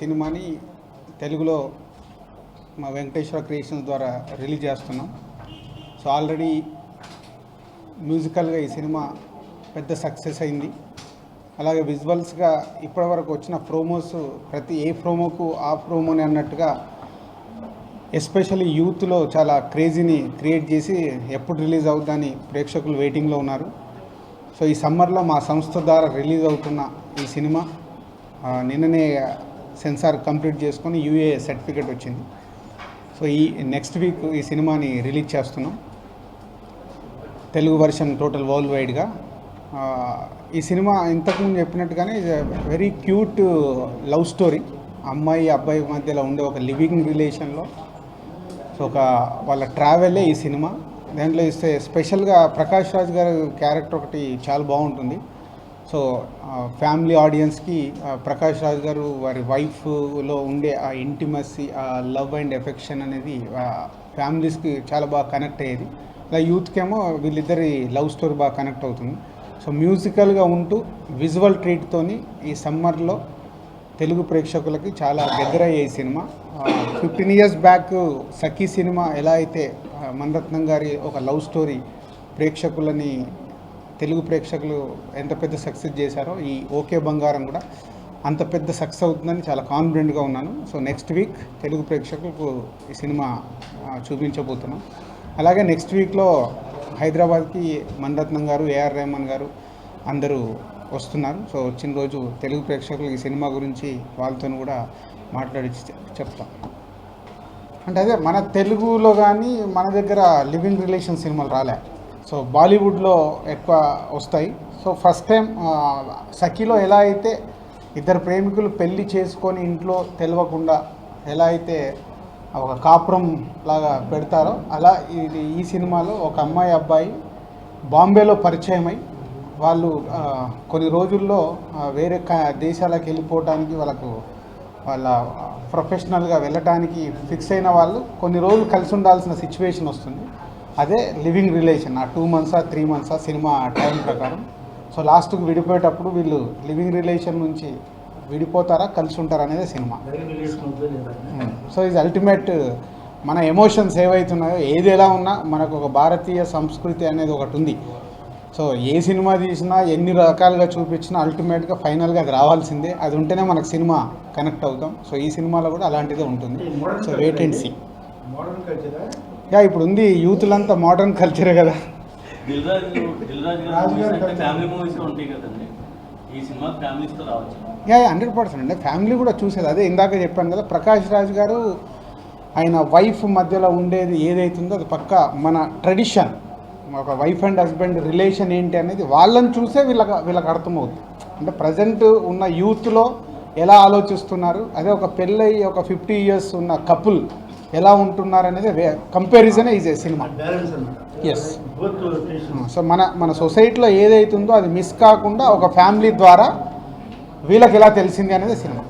సినిమాని తెలుగులో మా వెంకటేశ్వర క్రియేషన్స్ ద్వారా రిలీజ్ చేస్తున్నాం. సో ఆల్రెడీ మ్యూజికల్గా ఈ సినిమా పెద్ద సక్సెస్ అయింది. అలాగే విజువల్స్గా ఇప్పటివరకు వచ్చిన ప్రోమోస్ ప్రతి ఏ ప్రోమోకు ఆ ప్రోమోని అన్నట్టుగా ఎస్పెషల్లీ యూత్లో చాలా క్రేజీని క్రియేట్ చేసి ఎప్పుడు రిలీజ్ అవుతుందని ప్రేక్షకులు వెయిటింగ్లో ఉన్నారు. సో ఈ సమ్మర్లో మా సంస్థ ద్వారా రిలీజ్ అవుతున్న ఈ సినిమా నిన్ననే సెన్సార్ కంప్లీట్ చేసుకొని యూఏ సర్టిఫికేట్ వచ్చింది. సో ఈ నెక్స్ట్ వీక్ ఈ సినిమాని రిలీజ్ చేస్తున్నాం, తెలుగు వర్షన్ టోటల్ వరల్డ్ వైడ్గా. ఈ సినిమా ఇంతకుముందు చెప్పినట్టుగానే వెరీ క్యూట్ లవ్ స్టోరీ. అమ్మాయి అబ్బాయి మధ్యలో ఉండే ఒక లివింగ్ రిలేషన్లో సో ఒక వాళ్ళ ట్రావెలే ఈ సినిమా. దాంట్లో ఇస్తే స్పెషల్గా ప్రకాష్ రాజ్ గారి క్యారెక్టర్ ఒకటి చాలా బాగుంటుంది. సో ఫ్యామిలీ ఆడియన్స్కి ప్రకాష్ రాజ్ గారు వారి వైఫ్లో ఉండే ఆ ఇంటిమసీ, ఆ లవ్ అండ్ ఎఫెక్షన్ అనేది ఫ్యామిలీస్కి చాలా బాగా కనెక్ట్ అయ్యేది. అలా యూత్కేమో వీళ్ళిద్దరి లవ్ స్టోరీ బాగా కనెక్ట్ అవుతుంది. సో మ్యూజికల్గా ఉంటూ విజువల్ ట్రీట్తోని ఈ సమ్మర్లో తెలుగు ప్రేక్షకులకి చాలా దగ్గరయ్యే ఈ సినిమా. 15 years బ్యాక్ సఖీ సినిమా ఎలా అయితే మణిరత్నం గారి ఒక లవ్ స్టోరీ ప్రేక్షకులని తెలుగు ప్రేక్షకులు ఎంత పెద్ద సక్సెస్ చేశారో ఈ ఓకే బంగారం కూడా అంత పెద్ద సక్సెస్ అవుతుందని చాలా కాన్ఫిడెంట్గా ఉన్నాను. సో నెక్స్ట్ వీక్ తెలుగు ప్రేక్షకులకు ఈ సినిమా చూపించబోతున్నాం. అలాగే నెక్స్ట్ వీక్లో హైదరాబాద్కి మణిరత్నం గారు, ఏఆర్ రెహమాన్ గారు అందరూ వస్తున్నారు. సో వచ్చిన రోజు తెలుగు ప్రేక్షకులు ఈ సినిమా గురించి వాళ్ళతో కూడా మాట్లాడి చెప్తాం. అంటే అదే మన తెలుగులో కానీ మన దగ్గర లివింగ్ రిలేషన్ సినిమాలు రాలే. సో బాలీవుడ్లో ఎక్కువ వస్తాయి. సో ఫస్ట్ టైం సఖీలో ఎలా అయితే ఇద్దరు ప్రేమికులు పెళ్లి చేసుకొని ఇంట్లో తెలియకుండా ఎలా అయితే ఒక కాపురం లాగా పెడతారో అలా ఈ సినిమాలో ఒక అమ్మాయి అబ్బాయి బాంబేలో పరిచయమై వాళ్ళు కొన్ని రోజుల్లో వేరే దేశాలకు వెళ్ళిపోవడానికి వాళ్ళ ప్రొఫెషనల్గా వెళ్ళటానికి ఫిక్స్ అయిన వాళ్ళు కొన్ని రోజులు కలిసి ఉండాల్సిన సిచ్యువేషన్ వస్తుంది. అదే లివింగ్ రిలేషన్. ఆ 2 months 3 months సినిమా టైం ప్రకారం. సో లాస్ట్కి విడిపోయేటప్పుడు వీళ్ళు లివింగ్ రిలేషన్ నుంచి విడిపోతారా కలిసి ఉంటారా అనేది సినిమా. సో ఇది అల్టిమేట్ మన ఎమోషన్స్ ఏవైతున్నాయో ఏది ఎలా ఉన్నా మనకు ఒక భారతీయ సంస్కృతి అనేది ఒకటి ఉంది. సో ఏ సినిమా తీసినా ఎన్ని రకాలుగా చూపించినా అల్టిమేట్గా ఫైనల్గా అది రావాల్సిందే. అది ఉంటేనే మనకు సినిమా కనెక్ట్ అవుతాం. సో ఈ సినిమాలో కూడా అలాంటిదే ఉంటుంది. So wait and see. ఇప్పుడు ఉంది యూత్లంతా మోడర్న్ కల్చరే కదా. 100% అంటే ఫ్యామిలీ కూడా చూసేది అదే. ఇందాక చెప్పాను కదా, ప్రకాష్ రాజ్ గారు ఆయన వైఫ్ మధ్యలో ఉండేది ఏదైతుందో అది పక్కా మన ట్రెడిషన్. ఒక వైఫ్ అండ్ హస్బెండ్ రిలేషన్ ఏంటి అనేది వాళ్ళని చూసే వీళ్ళకి అర్థమవుతుంది. అంటే ప్రజెంట్ ఉన్న యూత్లో ఎలా ఆలోచిస్తున్నారు, అదే ఒక పెళ్ళయి ఒక 50 years ఉన్న కపుల్ ఎలా ఉంటున్నారు అనేది కంపారిజనే is a cinema. Yes. So మన సొసైటీలో ఏదైతుందో అది మిస్ కాకుండా ఒక ఫ్యామిలీ ద్వారా వీళ్ళకి ఎలా తెలిసింది అనేది సినిమా.